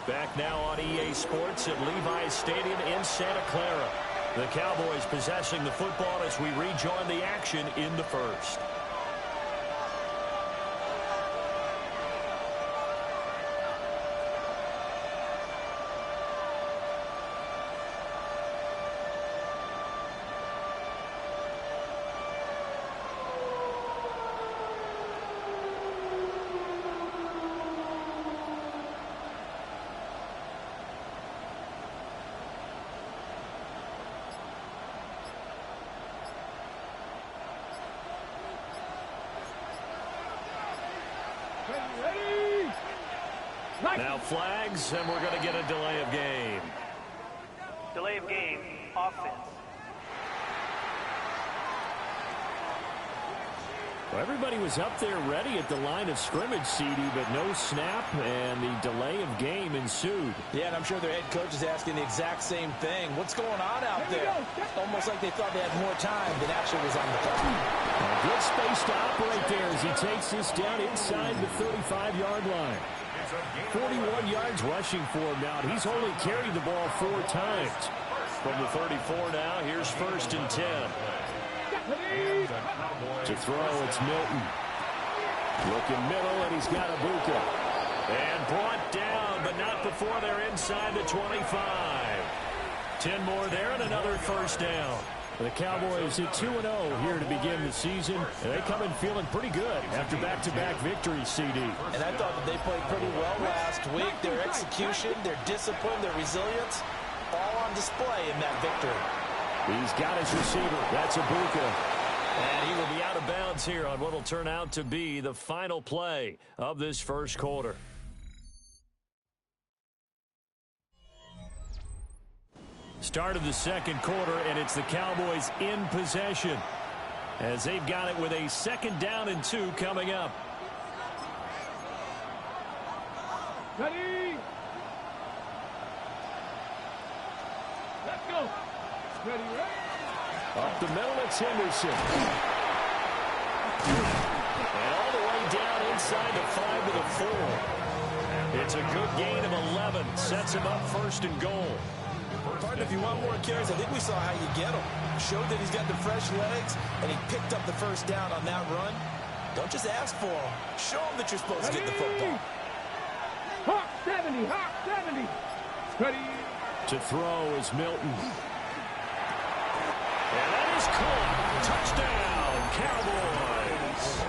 Back now on EA Sports at Levi's Stadium in Santa Clara. The Cowboys possessing the football as we rejoin the action in the first. Now flags, and we're going to get a delay of game. Delay of game, offense. Well, everybody was up there ready at the line of scrimmage, CD, but no snap, and the delay of game ensued. Yeah, and I'm sure their head coach is asking the exact same thing. What's going on out there? Almost like they thought they had more time than actually was on the clock. A good space to operate there as he takes this down inside the 35-yard line. 41 yards rushing for him now. He's only carried the ball 4 times. From the 34 now, here's 1st and 10. To throw, it's Milton. Looking middle, and he's got Ibuka. And brought down, but not before they're inside the 25. 10 more there and another 1st down. The Cowboys at 2-0 here to begin the season. They come in feeling pretty good after back-to-back victories, CD. And I thought that they played pretty well last week. Their execution, their discipline, their resilience, all on display in that victory. He's got his receiver. That's Ibuka. And he will be out of bounds here on what will turn out to be the final play of this first quarter. Start of the second quarter, and it's the Cowboys in possession as they've got it with a 2nd down and 2 coming up. Ready? Let's go. Ready, ready. Up the middle, it's Henderson. And all the way down inside the 5 to the 4. It's a good gain of 11. Sets him up 1st and goal. Partner, if you want more carries, I think we saw how you get him. Showed that he's got the fresh legs, and he picked up the 1st down on that run. Don't just ask for him. Show him that you're supposed to get the football. Hawk 70, Hawk 70. Ready. To throw is Milton. And that is caught. Touchdown, Cowboys.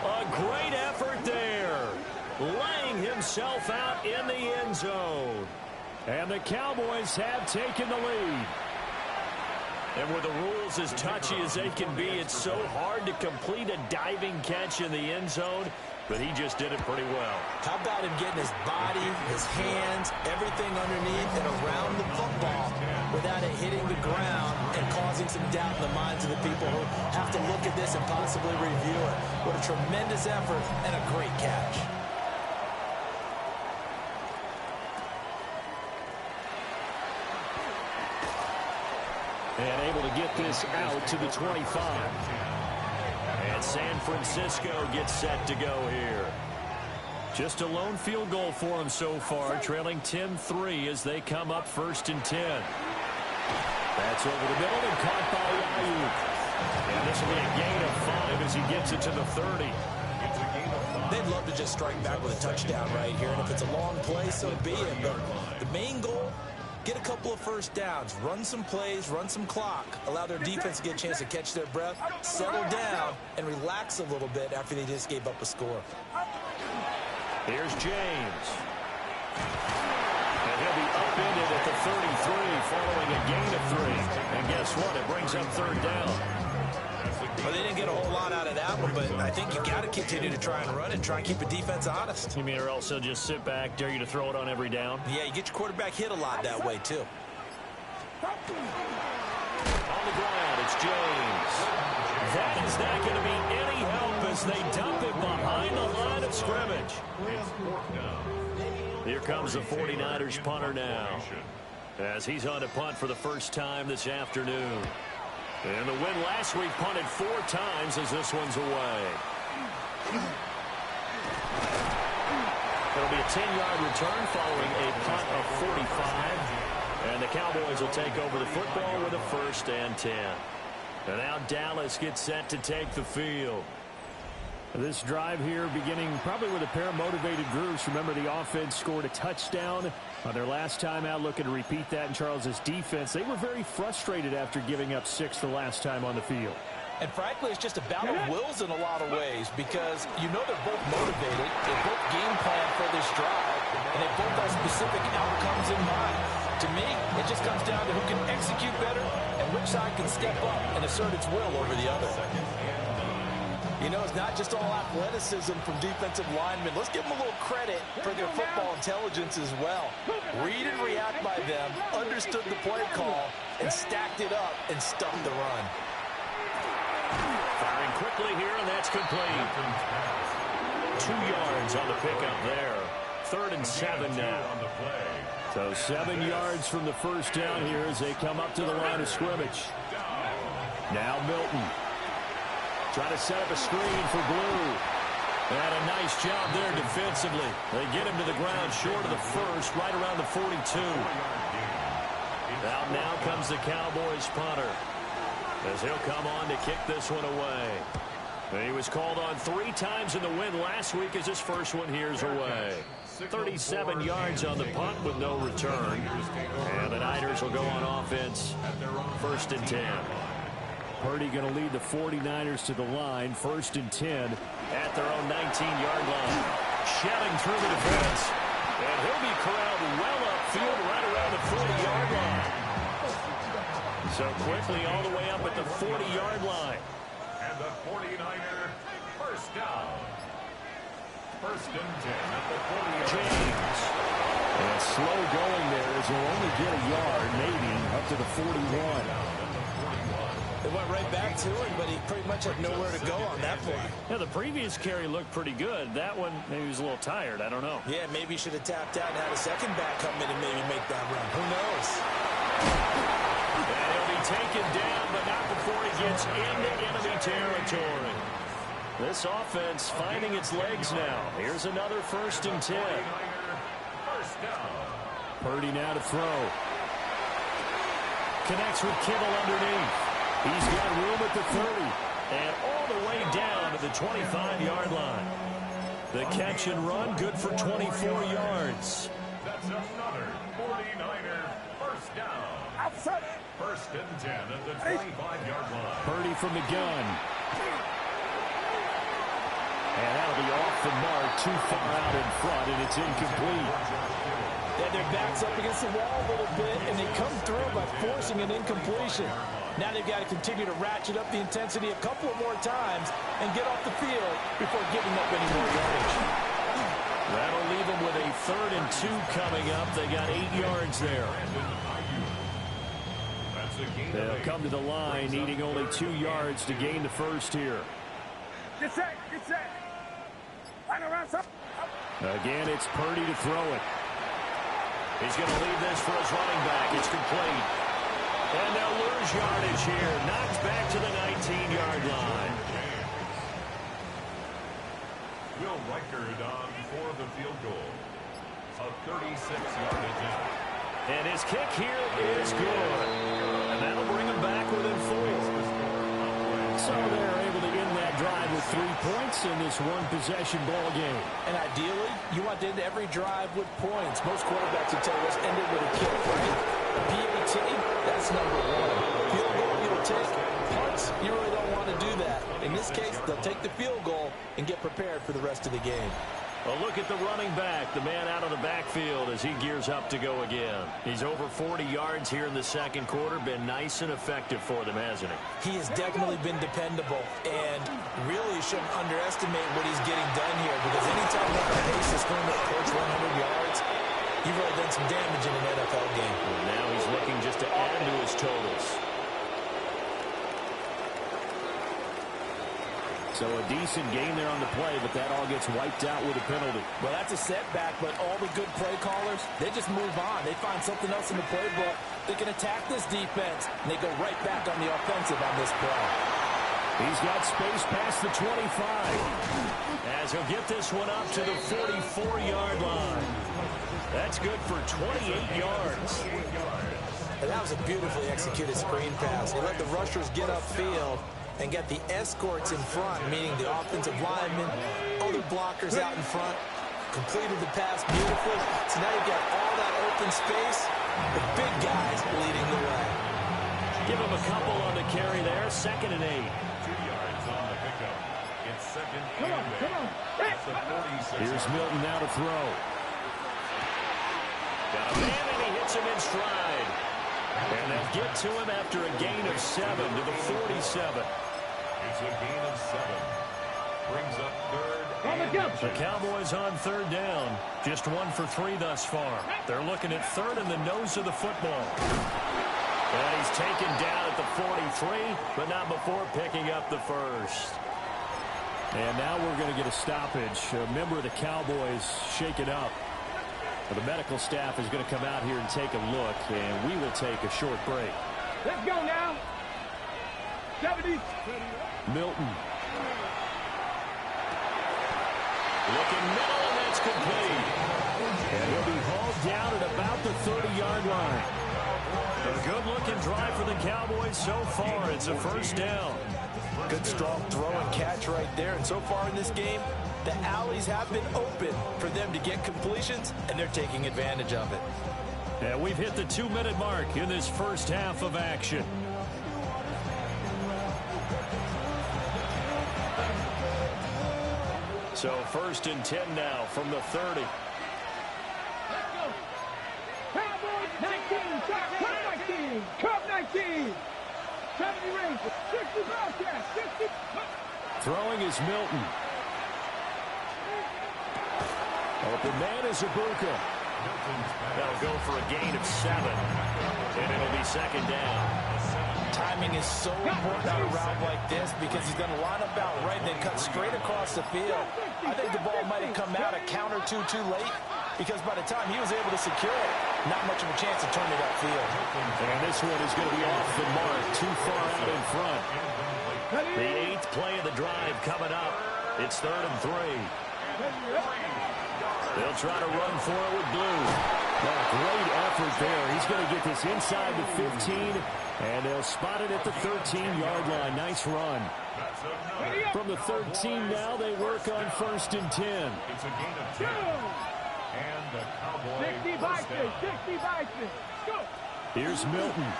A great effort there. Laying himself out in the end zone. And the Cowboys have taken the lead. And with the rules as touchy as they can be, it's so hard to complete a diving catch in the end zone, but he just did it pretty well. How about him getting his body, his hands, everything underneath and around the football without it hitting the ground and causing some doubt in the minds of the people who have to look at this and possibly review it. What a tremendous effort and a great catch. And able to get this out to the 25. And San Francisco gets set to go here. Just a lone field goal for them so far, trailing 10-3 as they come up 1st and 10. That's over the middle and caught by Yoooo. And this will be a gain of 5 as he gets it to the 30. They'd love to just strike back with a touchdown right here, and if it's a long play, so be it. But the main goal, get a couple of 1st downs, run some plays, run some clock, allow their defense to get a chance to catch their breath, settle down, and relax a little bit after they just gave up a score. Here's James. And he'll be upended at the 33 following a gain of 3. And guess what? It brings up 3rd down. Well, they didn't get a whole lot out of that one, but I think you got to continue to try and run and try and keep the defense honest. You mean or else they'll just sit back, dare you to throw it on every down? Yeah, you get your quarterback hit a lot that way, too. On the ground, it's James. That is not going to be any help as they dump it behind the line of scrimmage. Here comes the 49ers punter now, as he's on to punt for the first time this afternoon. And the win last week punted 4 times as this one's away. It'll be a 10-yard return following a punt of 45. And the Cowboys will take over the football with a 1st and 10. And now Dallas gets set to take the field. This drive here beginning probably with a pair of motivated groups. Remember, the offense scored a touchdown on their last time out, looking to repeat that in Charles's defense. They were very frustrated after giving up 6 the last time on the field. And frankly, it's just a battle of wills in a lot of ways because you know they're both motivated. They both game plan for this drive, and they both have specific outcomes in mind. To me, it just comes down to who can execute better and which side can step up and assert its will over the other. You know, it's not just all athleticism from defensive linemen. Let's give them a little credit for their football intelligence as well. Read and react by them, understood the play call, and stacked it up and stuffed the run. Firing quickly here, and that's complete. 2 yards on the pickup there. 3rd and 7 now. So 7 yards from the first down here as they come up to the line of scrimmage. Now Milton. Trying to set up a screen for Blue. And a nice job there defensively. They get him to the ground short of the first, right around the 42. Now comes the Cowboys punter, as he'll come on to kick this one away. He was called on 3 times in the win last week as his first one here's away. 37 yards on the punt with no return. And the Niners will go on offense. 1st and 10. Purdy going to lead the 49ers to the line. 1st and 10 at their own 19-yard line. Shelling through the defense. And he'll be corralled well upfield right around the 40-yard line. So quickly all the way up at the 40-yard line. And the 49er first down. 1st and 10 at the 40-yard line. James. And slow going there as he'll only get a yard, maybe, up to the 41. They went right back to it, but he pretty much had nowhere to go on that play. Yeah, the previous carry looked pretty good. That one, maybe he was a little tired. I don't know. Yeah, maybe he should have tapped out and had a second back come in and maybe make that run. Who knows? And he'll be taken down, but not before he gets into enemy territory. This offense finding its legs now. Here's another 1st and 10. First down. Purdy now to throw. Connects with Kittle underneath. He's got room at the 30. And all the way down to the 25-yard line. The catch and run, good for 24 yards. That's another 49er first down. 1st and 10 at the 25-yard line. Purdy from the gun. And that'll be off the mark, too far out in front, and it's incomplete. Yeah, their back's up against the wall a little bit, and they come through by forcing an incompletion. Now they've got to continue to ratchet up the intensity a couple of more times and get off the field before giving up any more yardage. That'll leave them with a 3rd and 2 coming up. They got 8 yards there. They'll come to the line, needing only 2 yards to gain the first here. Get set, get set. Line around, son. Again, it's Purdy to throw it. He's going to leave this for his running back. It's complete. And they'll lose yardage here. Knocked back to the 19-yard line. Will Reichard on for the field goal. A 36-yard attempt. And his kick here is good. And that'll bring him back within 4. So they're able to end that drive with 3 points in this one-possession ball game. And ideally, you want to end every drive with points. Most quarterbacks would tell us end it with a kick, right? PAT, that's number 1. Field goal, you'll take. Punts, you really don't want to do that. In this case, they'll take the field goal and get prepared for the rest of the game. A look at the running back, the man out of the backfield as he gears up to go again. He's over 40 yards here in the second quarter. Been nice and effective for them, hasn't he? He has definitely been dependable, and really shouldn't underestimate what he's getting done here, because anytime you have a pace that's going to approach 100 yards, you've really done some damage in an NFL game. And now he's looking just to add to his totals. So a decent game there on the play, but that all gets wiped out with a penalty. Well, that's a setback, but all the good play callers, they just move on. They find something else in the playbook. They can attack this defense, and they go right back on the offensive on this play. He's got space past the 25. As he'll get this one up to the 44-yard line. That's good for 28 yards. And that was a beautifully executed screen pass. He let the rushers get upfield and get the escorts in front, meaning the offensive linemen, other blockers out in front. Completed the pass beautifully. So now you've got all that open space. The big guys leading the way. Give him a couple on the carry there. 2nd and 8. 2 yards on the pickup. It's 2nd and 8. Here's Milton now to throw. Got a man, and he hits him in stride. And they'll get to him after a gain of 7 to the 47. It's a gain of 7. Brings up 3rd and 2. The Cowboys on 3rd down. Just 1 for 3 thus far. They're looking at 3rd in the nose of the football. And he's taken down at the 43, but not before picking up the first. And now we're going to get a stoppage. A member of the Cowboys shaken up. The medical staff is going to come out here and take a look, and we will take a short break. Let's go now. 70. Milton. Looking middle, and that's complete. And he'll be hauled down at about the 30-yard line. A good-looking drive for the Cowboys so far. It's a 1st down. Good strong throw and catch right there. And so far in this game, the alleys have been open for them to get completions, and they're taking advantage of it. And we've hit the 2-minute mark in this first half of action. So 1st and 10 now from the 30. Let's go. Cowboys 19. Shot 19. Cup 19. 70 Rangers. 60 Bobcats. 60. Throwing is Milton. Open man is Ibuka. That'll go for a gain of 7. And it'll be 2nd down. Timing is so important on a route like this because he's going to line up out right and then cut straight across the field. I think the ball might have come out a count or two too late because by the time he was able to secure it, not much of a chance to turn it upfield. And this one is going to be off the mark, too far out in front. The 8th play of the drive coming up. It's 3rd and 3. They'll try to run for it with Blue. Well, great effort there. He's going to get this inside the 15, and they'll spot it at the 13-yard line. Nice run. From the 13 now, they work on 1st and 10. It's a gain of 10. And the Cowboys 60 Vikings. 60 Vikings. Go. Here's Milton.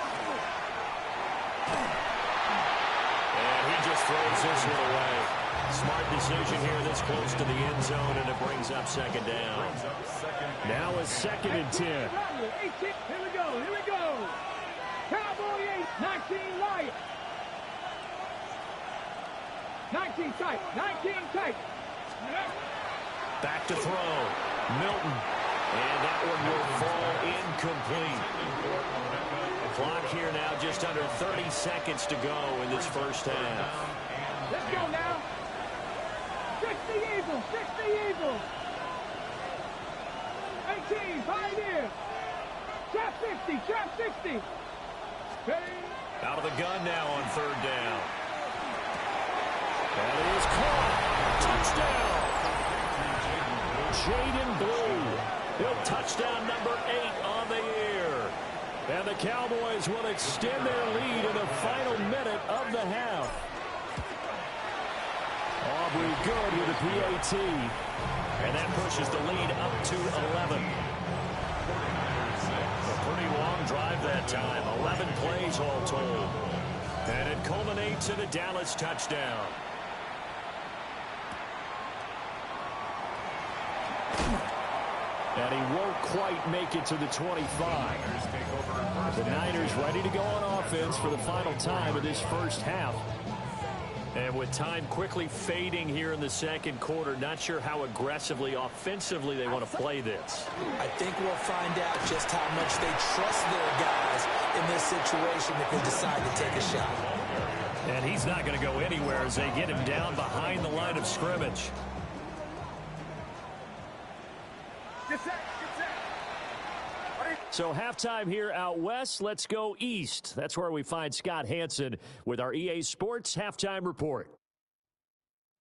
And he just throws this one away. Smart decision here this close to the end zone, and it brings up 2nd down. Now a 2nd and 10. Here we go. Here we go. Cowboy 8. 19 Lions. 19 tight. 19 tight. Back to throw. Milton. And that one will fall incomplete. Clock here now just under 30 seconds to go in this first half. Let's go now. 60 Eagles. 60 Eagles. 18 Pioneers. Shot 60. Shot 60. Out of the gun now on 3rd down. That is caught. Touchdown. Jaden Blue. He'll touchdown number 8 on the year. And the Cowboys will extend their lead in the final minute of the half. Aubrey good with a PAT. And that pushes the lead up to 11. A pretty long drive that time. 11 plays all told. And it culminates in a Dallas touchdown. And he won't quite make it to the 25. The Niners ready to go on offense for the final time of this first half. And with time quickly fading here in the 2nd quarter, not sure how aggressively, offensively they want to play this. I think we'll find out just how much they trust their guys in this situation if they decide to take a shot. And he's not going to go anywhere as they get him down behind the line of scrimmage. So halftime here out west. Let's go east. That's where we find Scott Hansen with our EA Sports Halftime Report.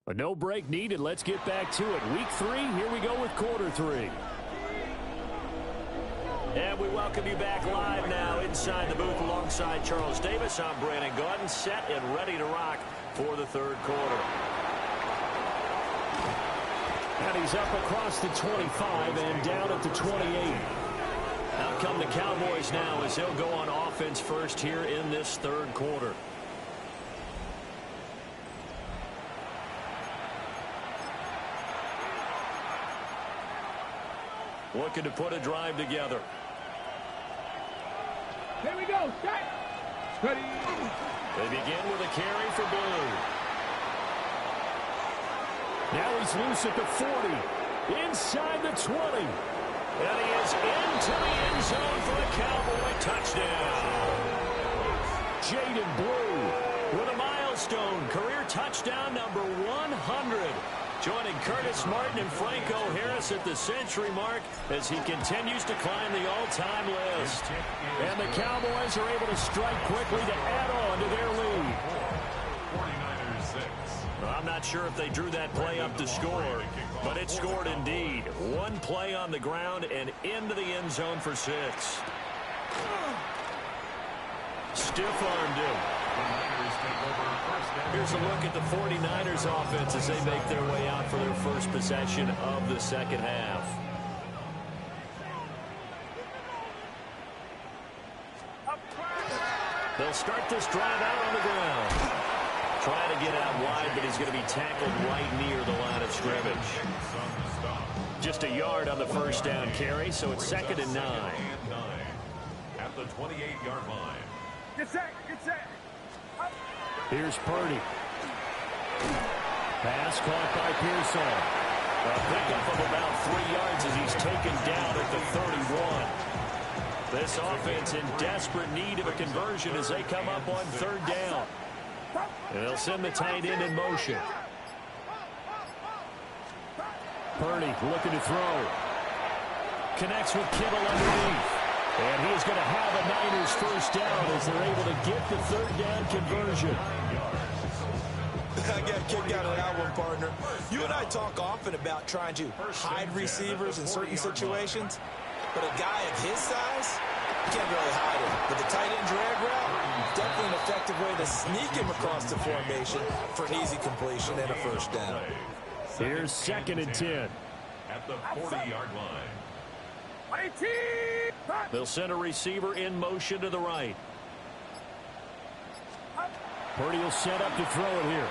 A no break needed. Let's get back to it. Week 3, here we go with quarter 3. And we welcome you back live now inside the booth alongside Charles Davis. I'm Brandon Gaudin, set and ready to rock for the third quarter. And he's up across the 25 and down at the 28. Out come the Cowboys now as they'll go on offense first here in this third quarter. Looking to put a drive together. Here we go. Set. Ready. They begin with a carry for Blue. Now he's loose at the 40. Inside the 20. And he is into the end zone for a Cowboy touchdown. Jaden Blue with a milestone career touchdown number 100. Joining Curtis Martin and Franco Harris at the century mark as he continues to climb the all-time list. And the Cowboys are able to strike quickly to add on to their lead. 49ers 6. Well, I'm not sure if they drew that play up to score, but it scored indeed. One play on the ground and into the end zone for 6. Stiff-armed him. Here's a look at the 49ers offense as they make their way out for their first possession of the second half. They'll start this drive out on the ground. Trying to get out wide, but he's going to be tackled right near the line of scrimmage. Just a yard on the first down carry, so it's 2nd and 9. At the 28-yard line. Get set. Get set. Here's Purdy. Pass caught by Pearson. A pickup of about 3 yards as he's taken down at the 31. This offense in desperate need of a conversion as they come up on 3rd down. And they'll send the tight end in motion. Purdy looking to throw. Connects with Kittle underneath. And he's going to have a Niners first down as they're able to get the 3rd down conversion. I got a kick out of that one, partner. You and I talk often about trying to hide receivers in certain situations, but a guy of his size, you can't really hide him. But the tight end drag route, definitely an effective way to sneak him across the formation for an easy completion and a first down. Here's 2nd and 10. At the 40-yard line. They'll send a receiver in motion to the right. Purdy will set up to throw it here.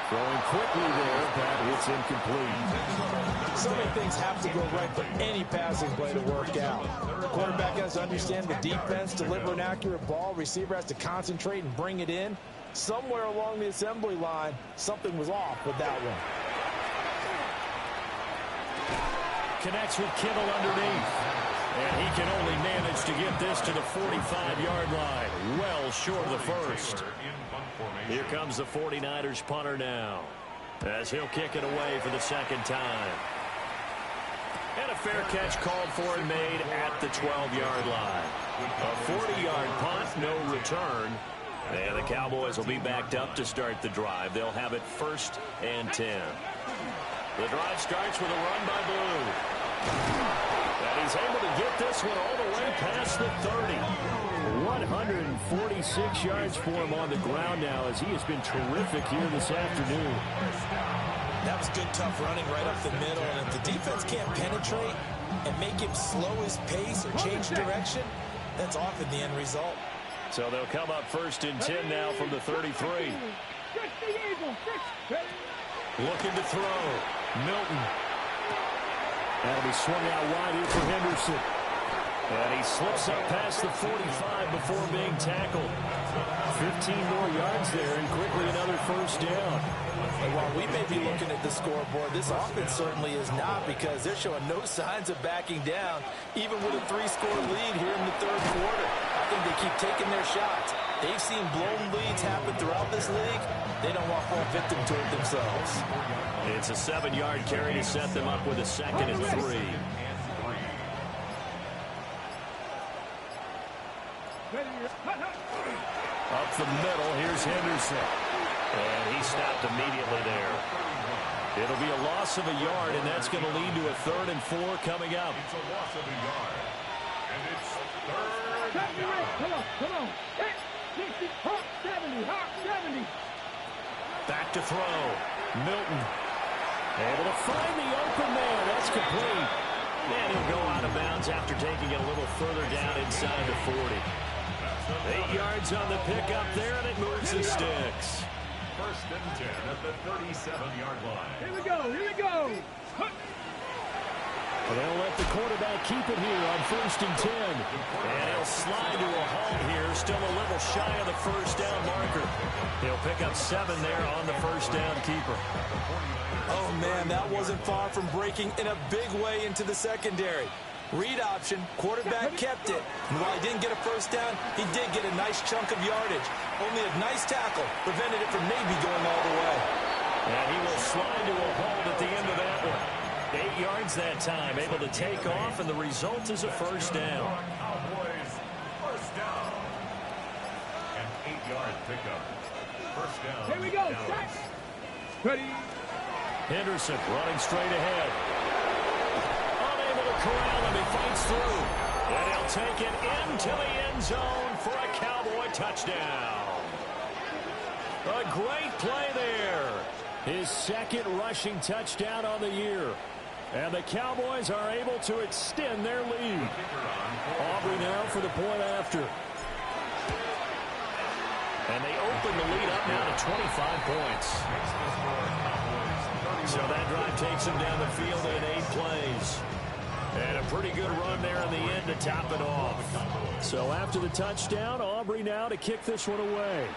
Throwing quickly there, but it's incomplete. So many things have to go right for any passing play to work out. The quarterback has to understand the defense, deliver an accurate ball. Receiver has to concentrate and bring it in. Somewhere along the assembly line, something was off with that one. Connects with Kittle underneath. And he can only manage to get this to the 45-yard line. Well short of the first. Here comes the 49ers punter now, as he'll kick it away for the 2nd time. And a fair catch called for and made at the 12-yard line. A 40-yard punt, no return. And the Cowboys will be backed up to start the drive. They'll have it 1st and 10. The drive starts with a run by Blue. And he's able to get this one all the way past the 30. 146 yards for him on the ground now as he has been terrific here this afternoon. That was good, tough running right up the middle. And if the defense can't penetrate and make him slow his pace or change direction, that's often the end result. So they'll come up 1st and 10 now from the 33. Looking to throw. Milton. That'll be swung out wide here for Henderson. And he slips up past the 45 before being tackled. 15 more yards there and quickly another first down. And while we may be looking at the scoreboard, this offense certainly is not, because they're showing no signs of backing down, even with a 3-score lead here in the 3rd quarter. I think they keep taking their shots. They've seen blown leads happen throughout this league. They don't want to fall victim to it themselves. It's a 7-yard carry to set them up with a 2nd and 3. the middle. Here's Henderson. And he stopped immediately there. It'll be a loss of a yard, and that's going to lead to a 3rd and 4 coming up. It's a loss of a yard. And it's 3rd Come down. on, come on. 60, hop 70, hop 70. Back to throw. Milton. Able to find the open man. That's complete. And he'll go out of bounds after taking it a little further down inside the 40. 8 yards on the pickup there, and it moves the sticks. 1st and 10 at the 37-yard line. Here we go, here we go. They'll let the quarterback keep it here on 1st and 10. And he'll slide to a halt here, still a little shy of the 1st down marker. He'll pick up 7 there on the 1st down keeper. Oh, man, that wasn't far from breaking in a big way into the secondary. Read option, quarterback kept it. And while he didn't get a 1st down, he did get a nice chunk of yardage. Only a nice tackle prevented it from maybe going all the way. And he will slide to a halt at the end of that one. 8 yards that time, able to take off, and the result is a 1st down. Cowboys, 1st down. An 8-yard pickup. 1st down. Here we go. Dallas. Ready. Henderson running straight ahead. Unable to corral him. He fights through. And he'll take it into the end zone for a Cowboy touchdown. A great play there. His 2nd rushing touchdown on the year. And the Cowboys are able to extend their lead. Aubrey now for the point after. And they open the lead up now to 25 points. So that drive takes them down the field in 8 plays. And a pretty good run there in the end to top it off. So after the touchdown, Aubrey now to kick this one away.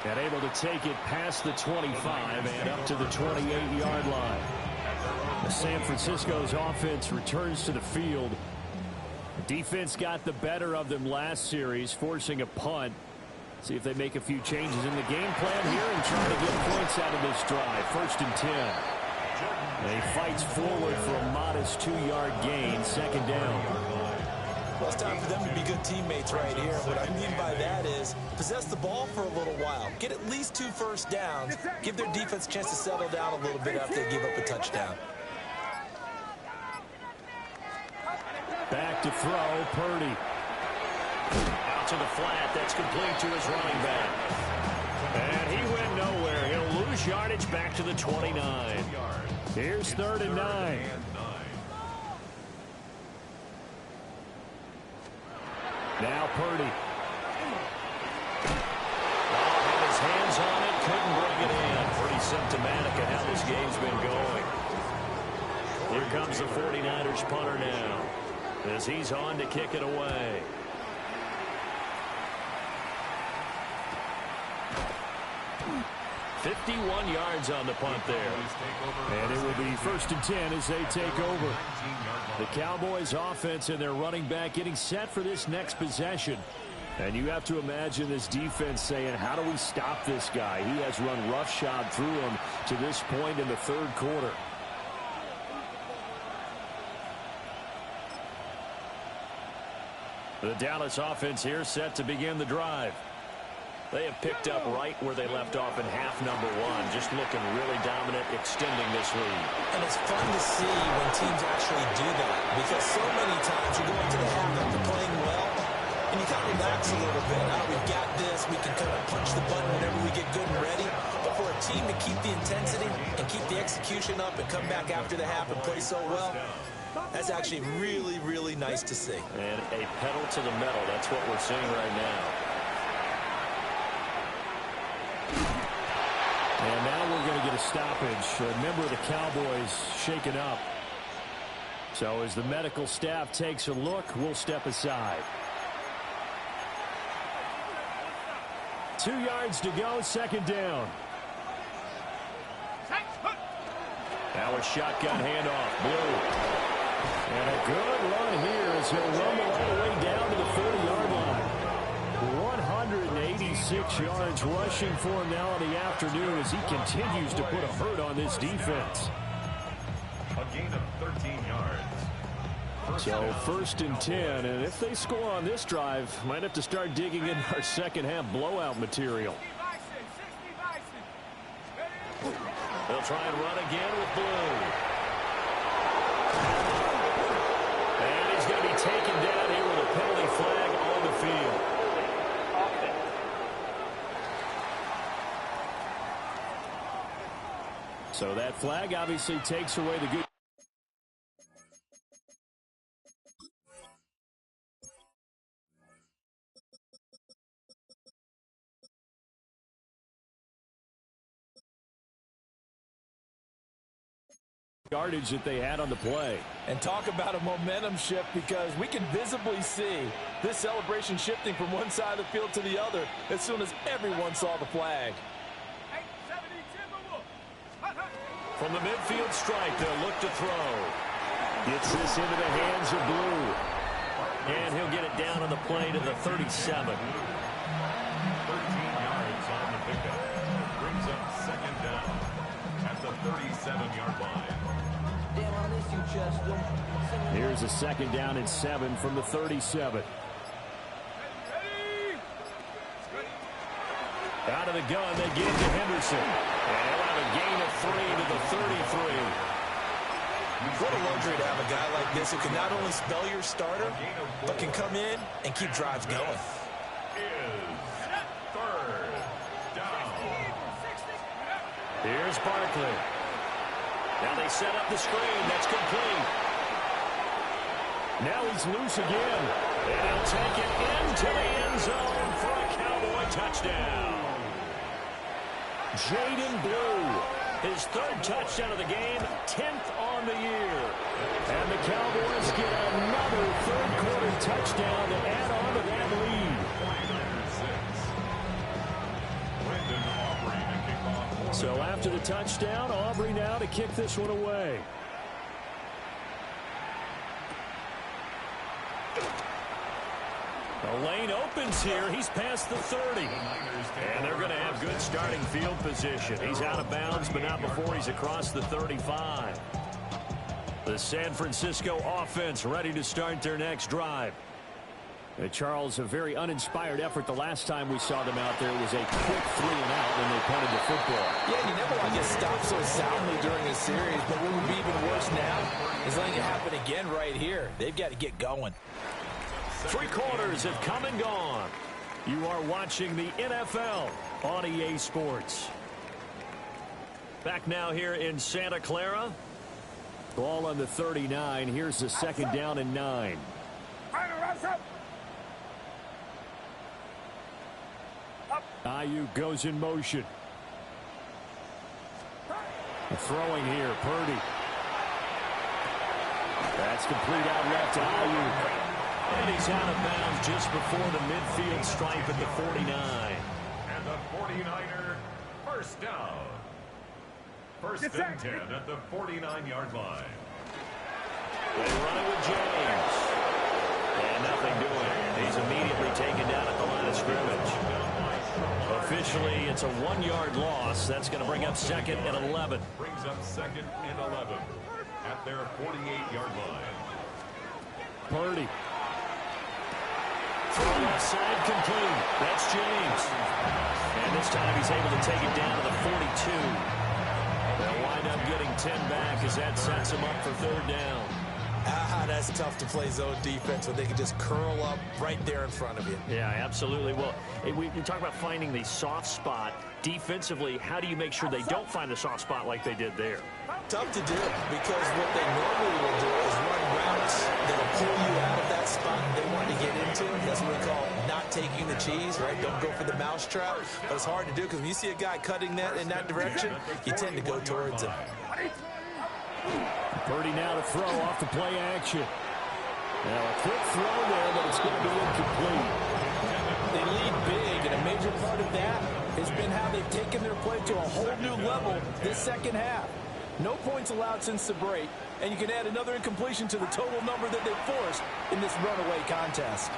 And able to take it past the 25 and up to the 28-yard line. San Francisco's offense returns to the field. Defense got the better of them last series, forcing a punt. See if they make a few changes in the game plan here and try to get points out of this drive. 1st and 10. And he fights forward for a modest 2-yard gain, 2nd down. Well, it's time for them to be good teammates right here. What I mean by that is possess the ball for a little while. Get at least 2 1st downs. Give their defense a chance to settle down a little bit after they give up a touchdown. Back to throw, Purdy. Out to the flat. That's complete to his running back. And he went nowhere. He'll lose yardage back to the 29. Here's 3rd and 9. Now Purdy. Had his hands on it, couldn't bring it in. Pretty symptomatic of how this game's been going. Here comes the 49ers punter now, as he's on to kick it away. $51 yards on the punt there. And it will be 1st and 10 as they take over. The Cowboys offense and their running back getting set for this next possession. And you have to imagine this defense saying, how do we stop this guy? He has run roughshod through him to this point in the 3rd quarter. The Dallas offense here set to begin the drive. They have picked up right where they left off in half number 1, just looking really dominant, extending this lead. And it's fun to see when teams actually do that, because so many times you go into the half after playing well, and you kind of relax a little bit. We've got this. We can kind of punch the button whenever we get good and ready. But for a team to keep the intensity and keep the execution up and come back after the half and play so well, that's actually really, really nice to see. And a pedal to the metal. That's what we're seeing right now. And now we're going to get a stoppage. A member of the Cowboys shaken up. So as the medical staff takes a look, we'll step aside. 2 yards to go, 2nd down. Now a shotgun handoff, Blue. And a good run here as he'll rumble all the way down to the 40-yard line. 186 yards rushing for him now in the afternoon as he continues to put a hurt on this defense. A gain of 13 yards. So 1st and 10, and if they score on this drive, might have to start digging in our second half blowout material. They'll try and run again with Blue. And he's going to be taken down here with a penalty flag on the field. So that flag obviously takes away the good. Yardage that they had on the play. And talk about a momentum shift, because we can visibly see this celebration shifting from one side of the field to the other as soon as everyone saw the flag. From the midfield stripe, they'll look to throw. Gets this into the hands of Blue. And he'll get it down on the play to the 37. 13 yards on the pickup. Brings up 2nd down at the 37-yard line. Here's a 2nd down and 7 from the 37. Out of the gun, they give to Henderson. And he'll have a gain of 3 to the 33. What a luxury to have a guy like this who can not only spell your starter, but can come in and keep drives going. Is 3rd down. Here's Barkley. Now they set up the screen. That's complete. Now he's loose again. And he'll take it into the end zone for a Cowboy touchdown. Jaden Blue, his 3rd touchdown of the game, 10th on the year. And the Cowboys get another 3rd-quarter touchdown to add on to that lead. 49-6. So after the touchdown, Aubrey now to kick this one away. The lane opens here. He's past the 30. And they're going to have good starting field position. He's out of bounds, but not before he's across the 35. The San Francisco offense ready to start their next drive. Charles, a very uninspired effort the last time we saw them out there. Was a quick 3-and-out when they punted the football. Yeah, you never want to get stopped so soundly during a series, but what would be even worse now is letting it happen again right here. They've got to get going. 3 quarters have come and gone. You are watching the NFL on EA Sports. Back now here in Santa Clara. Ball on the 39. Here's the 2nd down and 9. Ayuk goes in motion. Throwing here, Purdy. That's complete out left to Ayuk. And he's out of bounds just before the midfield stripe at the 49. And the 49er, 1st down. 1st and 10 at the 49-yard line. They run it with James. And nothing doing. He's immediately taken down at the line of scrimmage. Officially, it's a 1-yard loss. That's going to bring up 2nd and 11. Brings up 2nd and 11 at their 48-yard line. Purdy. Throw left side complete. That's James. And this time he's able to take it down to the 42. They'll wind up getting 10 back as that sets him up for 3rd down. That's tough to play zone defense when they can just curl up right there in front of you. Yeah, absolutely. Well, we talk about finding the soft spot. Defensively, how do you make sure they don't find the soft spot like they did there? Tough to do, because what they normally will do is run routes that'll pull you out of that spot they want to get into. That's what we call not taking the cheese, right? Don't go for the mousetrap. But it's hard to do, because when you see a guy cutting that in that direction, you tend to go towards him. Purdy now to throw off the play action. Now a quick throw there, but it's going to be incomplete. They lead big, and a major part of that has been how they've taken their play to a whole new level this 2nd half. No points allowed since the break, and you can add another incompletion to the total number that they've forced in this runaway contest.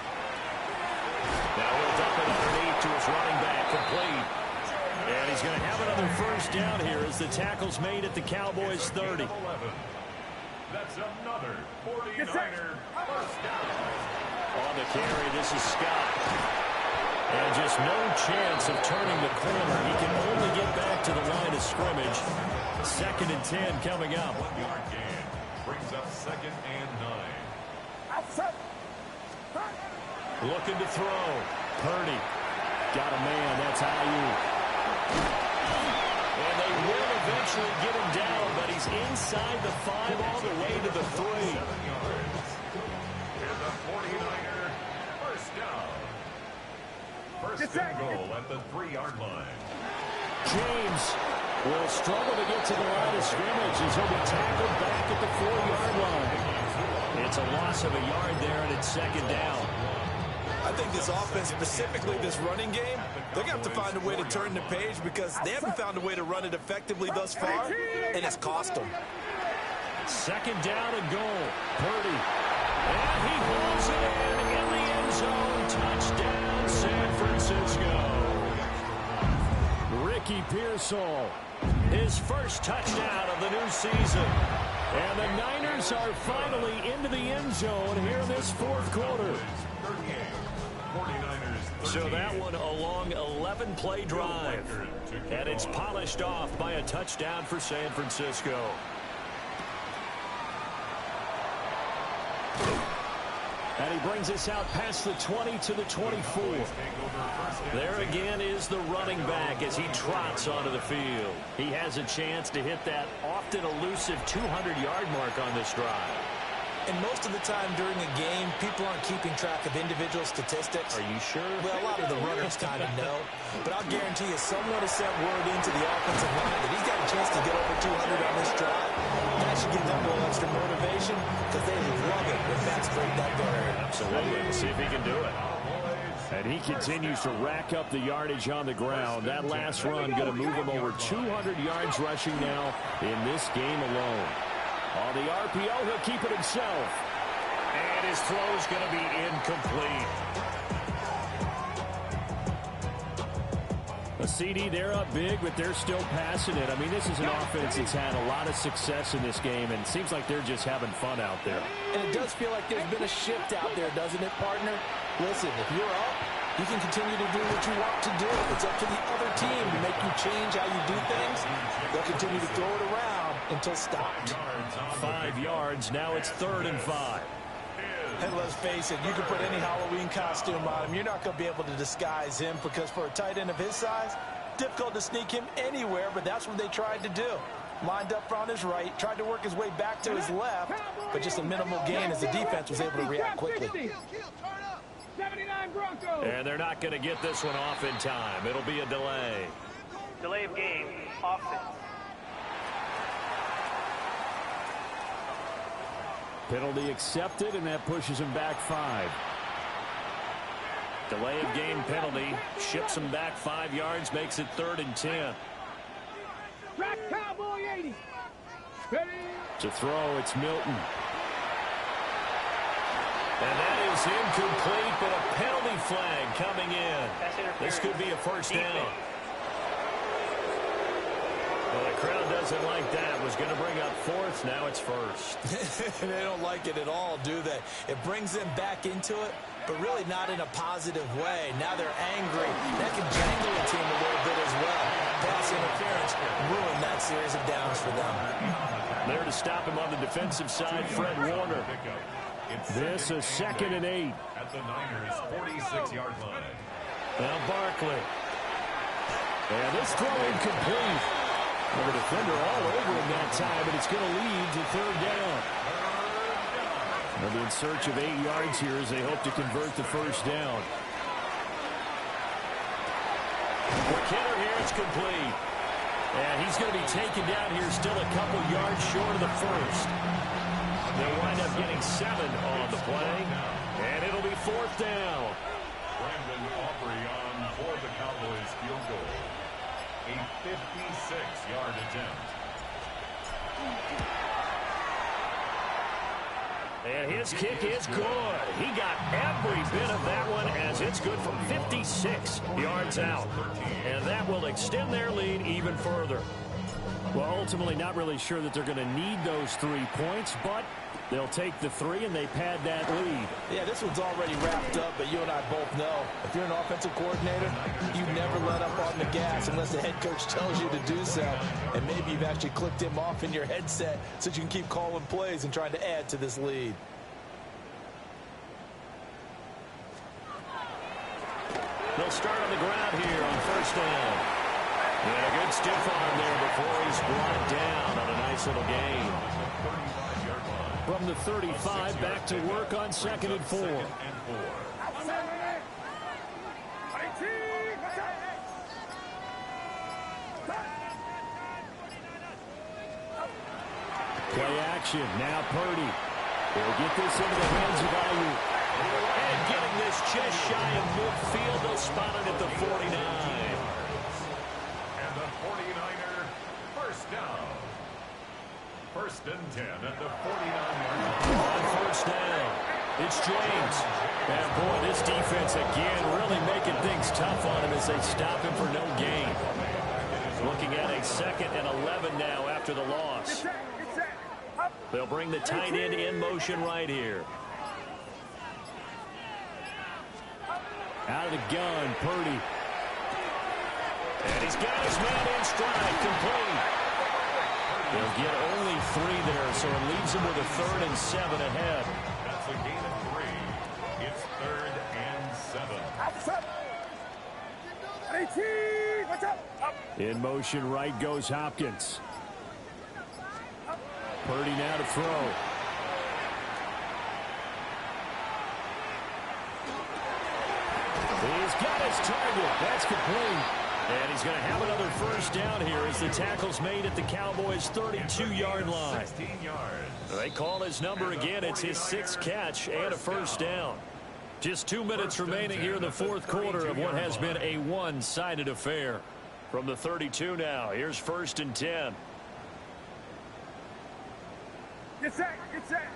Now he'll dump it underneath to his running back, complete. And he's going to have another 1st down here as the tackle's made at the Cowboys' 30. That's another 49er first down. On the carry, this is Scott. And just no chance of turning the corner. He can only get back to the line of scrimmage. 2nd and 10 coming up. 1-yard gain brings up 2nd and 9. Looking to throw. Purdy. Got a man. That's Yoooo. And they will eventually get him down, but he's inside the 5 all the way to the 3. 7 yards. And the 49er first down. First and goal at the 3-yard line. James will struggle to get to the line of scrimmage as he'll be tackled back at the 4-yard line. It's a loss of a yard there, and it's 2nd down. I think this offense, specifically this running game, they're going to have to find a way to turn the page because they haven't found a way to run it effectively thus far, and it's cost them. 2nd down and goal. Purdy. And he hauls it in the end zone. Touchdown, San Francisco. Ricky Pearsall, his first touchdown of the new season. And the Niners are finally into the end zone here in this 4th quarter. 38. 49ers. So that one a long 11-play drive. And it's polished off by a touchdown for San Francisco. And he brings us out past the 20 to the 24. There again is the running back as he trots onto the field. He has a chance to hit that often elusive 200-yard mark on this drive. And most of the time during a game, people aren't keeping track of individual statistics. Are you sure? Well, a lot of the runners kind of know. But I'll guarantee you someone has sent word into the offensive line that he's got a chance to get over 200 on this drive. That should give them a little extra motivation because they love it when backs break that barrier. Absolutely. Let's see if he can do it. And he continues to rack up the yardage on the ground. That last run going to move him over 200 yards rushing now in this game alone. On the RPO, he'll keep it himself. And his throw's going to be incomplete. A CD, they're up big, but they're still passing it. I mean, this is an offense that's had a lot of success in this game, and it seems like they're just having fun out there. And it does feel like there's been a shift out there, doesn't it, partner? Listen, if you're up, you can continue to do what you want to do. It's up to the other team to make you change how you do things. They'll continue to throw it around until stopped. 5 yards. Now it's 3rd and 5. And let's face it, you can put any Halloween costume on him. You're not going to be able to disguise him because for a tight end of his size, difficult to sneak him anywhere, but that's what they tried to do. Lined up on his right, tried to work his way back to his left, but just a minimal gain as the defense was able to react quickly. 79 Broncos. And they're not going to get this one off in time. It'll be a delay. Delay of game, offense. Penalty accepted, and that pushes him back 5. Delay of game penalty. Ships him back 5 yards, makes it 3rd and 10. Track Cowboy 80. Ready? To throw, it's Milton. And that is incomplete, but a penalty flag coming in. This could be a first down. Well, the crowd doesn't like that. Was going to bring up 4th. Now it's 1st. They don't like it at all, do they? It brings them back into it, but really not in a positive way. Now they're angry. That can jangle a team a little bit as well. Pass interference ruined that series of downs for them. There to stop him on the defensive side, Fred Warner. This is 2nd and 8. At the Niners' 46-yard line. Now Barkley. And this throw incomplete. Well, the defender all over him that time, but it's going to lead to 3rd down. They'll be in search of 8 yards here as they hope to convert the first down. Quick hitter here, it's complete. And he's going to be taken down here still a couple yards short of the first. They'll wind up getting 7 on the play, and it'll be 4th down. Brandon Aubrey on for the Cowboys field goal. A 56-yard attempt. And his kick is good. He got every bit of that one as it's good from 56 yards out. And that will extend their lead even further. Well, ultimately not really sure that they're going to need those 3 points, but they'll take the 3 and they pad that lead. Yeah, this one's already wrapped up, but you and I both know if you're an offensive coordinator, you never let up on the gas unless the head coach tells you to do so. And maybe you've actually clicked him off in your headset so you can keep calling plays and trying to add to this lead. They'll start on the ground here on first down. And a good stiff arm there before he's brought down on a nice little gain. From the 35, back to work on 2nd and 4. Play action. Now Purdy. They'll get this into the hands of Yoooo. And getting this just shy of midfield. They'll spot it at the 49. And the 49er, first down. 1st and 10 at the 49. On first down, it's James. And boy, this defense again really making things tough on him as they stop him for no gain. Looking at a 2nd and 11 now after the loss. They'll bring the tight end in motion right here. Out of the gun, Purdy. And he's got his man in stride, complete. They'll get only 3 there, so it leaves them with a 3rd and 7 ahead. That's a gain of 3. It's 3rd and 7. In motion, right goes Hopkins. Purdy now to throw. He's got his target. That's complete. And he's going to have another first down here as the tackle's made at the Cowboys' 32-yard line. 16 yards. They call his number again. It's his 6th catch and a first down. Just 2 minutes remaining here in the 4th quarter of what has been a one-sided affair. From the 32 now, here's 1st and 10. Get set, get set.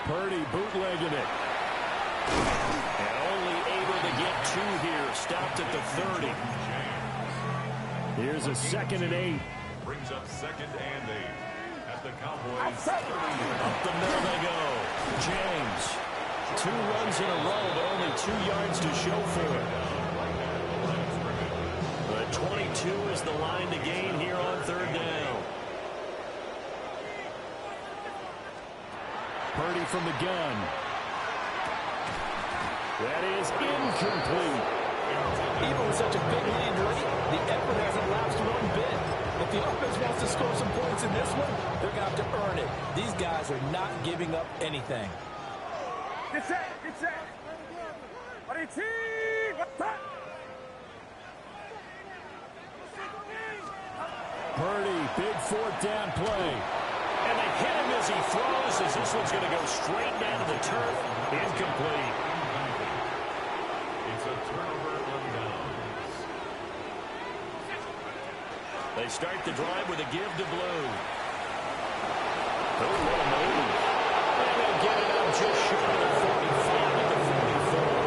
Purdy bootlegging it. And only able to get 2 here. Stopped at the 30. Here's a 2nd and 8. Brings up 2nd and 8. At the Cowboys' 30. Up the middle they go. James. 2 runs in a row, but only 2 yards to show for it. The 22 is the line to gain here on 3rd down. Purdy from the gun. That is incomplete. Even with such a big lead late, the effort hasn't lapsed 1 bit. If the offense wants to score some points in this one, they're going to have to earn it. These guys are not giving up anything. Get set, get set. Purdy, big 4th down play. And they hit him as he throws, as this one's going to go straight down to the turf. Incomplete. It's a turnover on downs. They start the drive with a give to Blue. Oh, what a move. And they'll get it up just short of the 45 at the 44.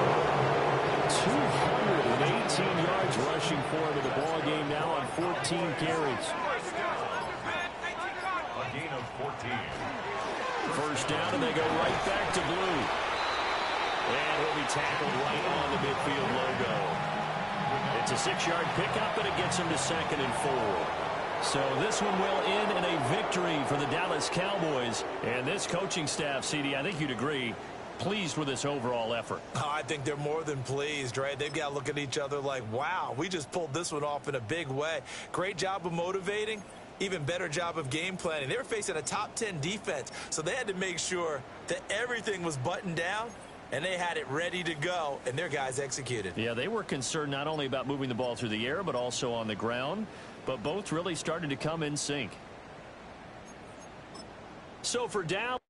218 yards rushing for him in the ball game now on 14 carries. A gain of 14. First down, and they go right back to Blue. And he'll be tackled right on the midfield logo. It's a 6-yard pickup, and it gets him to 2nd and 4. So this one will end in a victory for the Dallas Cowboys. And this coaching staff, CD, I think you'd agree, pleased with this overall effort. Oh, I think they're more than pleased, right? They've got to look at each other like, wow, we just pulled this one off in a big way. Great job of motivating. Even better job of game planning. They were facing a top 10 defense, so they had to make sure that everything was buttoned down, and they had it ready to go, and their guys executed. Yeah, they were concerned not only about moving the ball through the air, but also on the ground, but both really started to come in sync. So for Dallas,